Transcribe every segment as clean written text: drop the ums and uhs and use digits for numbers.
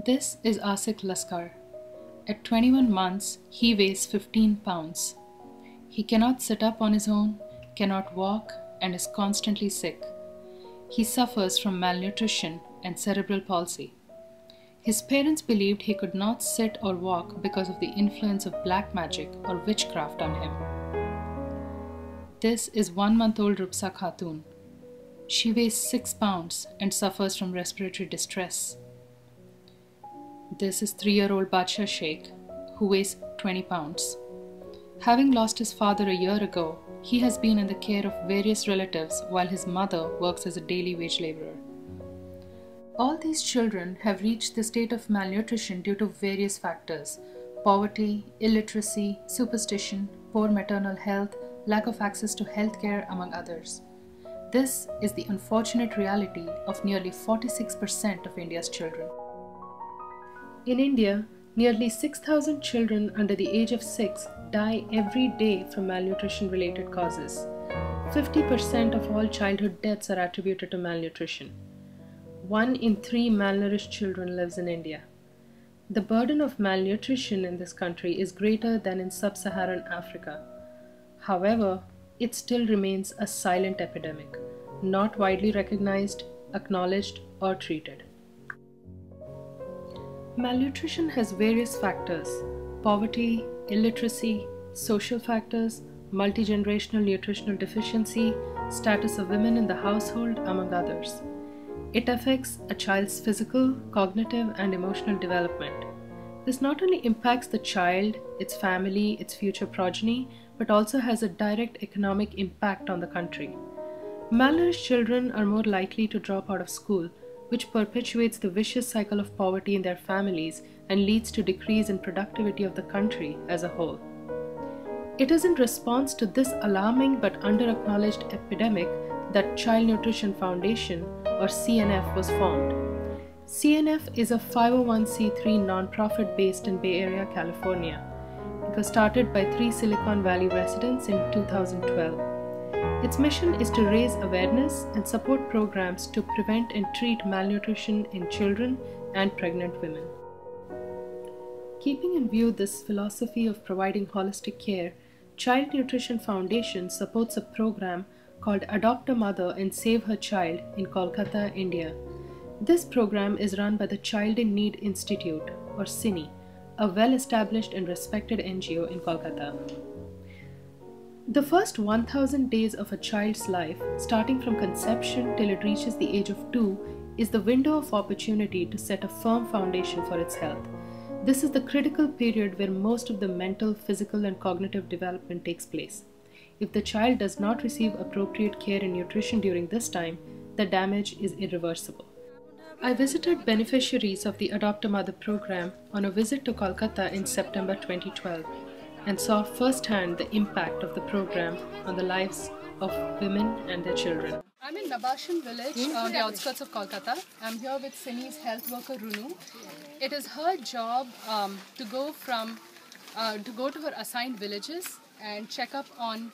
This is Asik Laskar. At 21 months, he weighs 15 pounds. He cannot sit up on his own, cannot walk, and is constantly sick. He suffers from malnutrition and cerebral palsy. His parents believed he could not sit or walk because of the influence of black magic or witchcraft on him. This is 1-month-old Rupsa Khatun. She weighs 6 pounds and suffers from respiratory distress. This is 3-year-old Badsha Sheikh, who weighs 20 pounds. Having lost his father a year ago, he has been in the care of various relatives while his mother works as a daily wage laborer. All these children have reached the state of malnutrition due to various factors: poverty, illiteracy, superstition, poor maternal health, lack of access to healthcare, among others. This is the unfortunate reality of nearly 46% of India's children. In India, nearly 6,000 children under the age of 6 die every day from malnutrition-related causes. 50% of all childhood deaths are attributed to malnutrition. 1 in 3 malnourished children lives in India. The burden of malnutrition in this country is greater than in sub-Saharan Africa. However, it still remains a silent epidemic, not widely recognized, acknowledged, or treated. Malnutrition has various factors: poverty, illiteracy, social factors, multi-generational nutritional deficiency, status of women in the household, among others. It affects a child's physical, cognitive, and emotional development. This not only impacts the child, its family, its future progeny, but also has a direct economic impact on the country. Malnourished children are more likely to drop out of school, which perpetuates the vicious cycle of poverty in their families and leads to decrease in productivity of the country as a whole. It is in response to this alarming but under-acknowledged epidemic that Child Nutrition Foundation, or CNF, was formed. CNF is a 501c3 nonprofit based in Bay Area, California. It was started by 3 Silicon Valley residents in 2012. Its mission is to raise awareness and support programs to prevent and treat malnutrition in children and pregnant women. Keeping in view this philosophy of providing holistic care, Child Nutrition Foundation supports a program called Adopt a Mother and Save Her Child in Kolkata, India. This program is run by the Child in Need Institute, or CINI, a well-established and respected NGO in Kolkata. The first 1,000 days of a child's life, starting from conception till it reaches the age of 2, is the window of opportunity to set a firm foundation for its health. This is the critical period where most of the mental, physical, and cognitive development takes place. If the child does not receive appropriate care and nutrition during this time, the damage is irreversible. I visited beneficiaries of the Adopt a Mother program on a visit to Kolkata in September 2012 and saw firsthand the impact of the program on the lives of women and their children. I'm in Nabashan village on the outskirts of Kolkata. I'm here with CINI's health worker Runu. It is her job to go to her assigned villages and check up on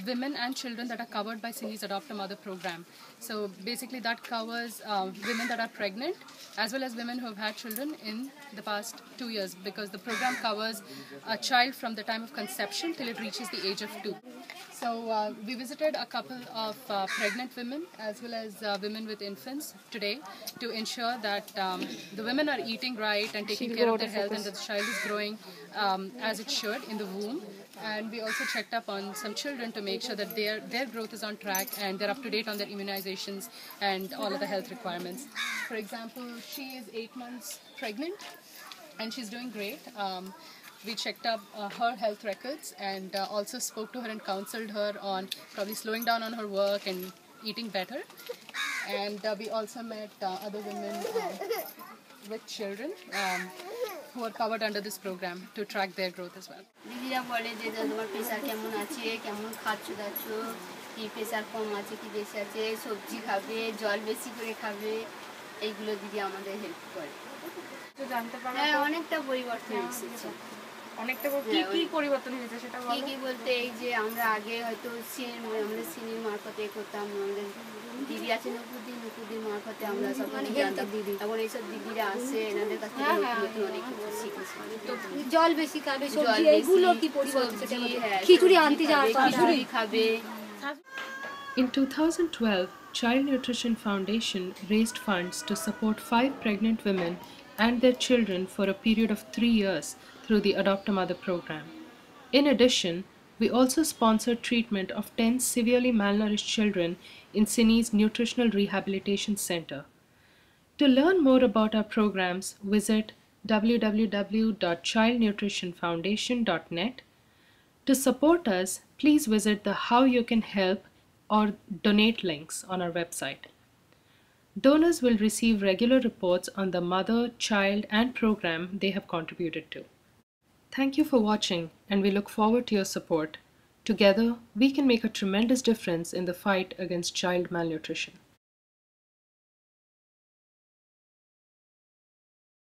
women and children that are covered by CINI's Adopt a Mother program. So basically that covers women that are pregnant as well as women who have had children in the past 2 years, because the program covers a child from the time of conception till it reaches the age of 2. So we visited a couple of pregnant women as well as women with infants today to ensure that the women are eating right and taking care of their health and that the child is growing as it should in the womb. And we also checked up on some children to make sure that their growth is on track and they're up to date on their immunizations and all of the health requirements. For example, she is 8 months pregnant and she's doing great. We checked up her health records and also spoke to her and counseled her on probably slowing down on her work and eating better. And we also met other women with children who are covered under this program to track their growth as well. দিদিরা বলে যে তোমার pressure কেমন আছে, কেমন খাচ্ছো দাচ্ছ, কি pressure কম আছে কি বেশি আছে, সবজি খাবে, জল বেশি করে খাবে, এইগুলো দিদি আমাদের হেল্প করে। তো জানতে পারো হ্যাঁ, অনেকটা পরিবর্তন এসেছে। অনেকটা কি পরিবর্তন হয়েছে সেটা বলো। কি বলতে এই যে আমরা আগে হয়তো আমরা সিনির মারফতে করতাম, আমাদের দিদি আছেন উপদিন কুকুরদের মারফতে আমরা সব জানতাম। এখন এইসব দিদিরা আসে, এনাদের কাছ থেকে নতুন অনেক কিছু শিখেছি। তো জল বেশি খাবে, জল সবজি বেশি, এইগুলো কি পরিবর্তন সেটা সবজি, বলো। হ্যাঁ, খিচুড়ি সবজি আনতে খাবে, যাওয়ার খিচুড়ি খাবে। In 2012, Child Nutrition Foundation raised funds to support 5 pregnant women and their children for a period of 3 years through the Adopt a Mother program. In addition, we also sponsored treatment of 10 severely malnourished children in Sydney's Nutritional Rehabilitation Center. To learn more about our programs, visit www.childnutritionfoundation.net. To support us, please visit the How You Can Help or Donate links on our website. Donors will receive regular reports on the mother, child, and program they have contributed to. Thank you for watching, and we look forward to your support. Together, we can make a tremendous difference in the fight against child malnutrition.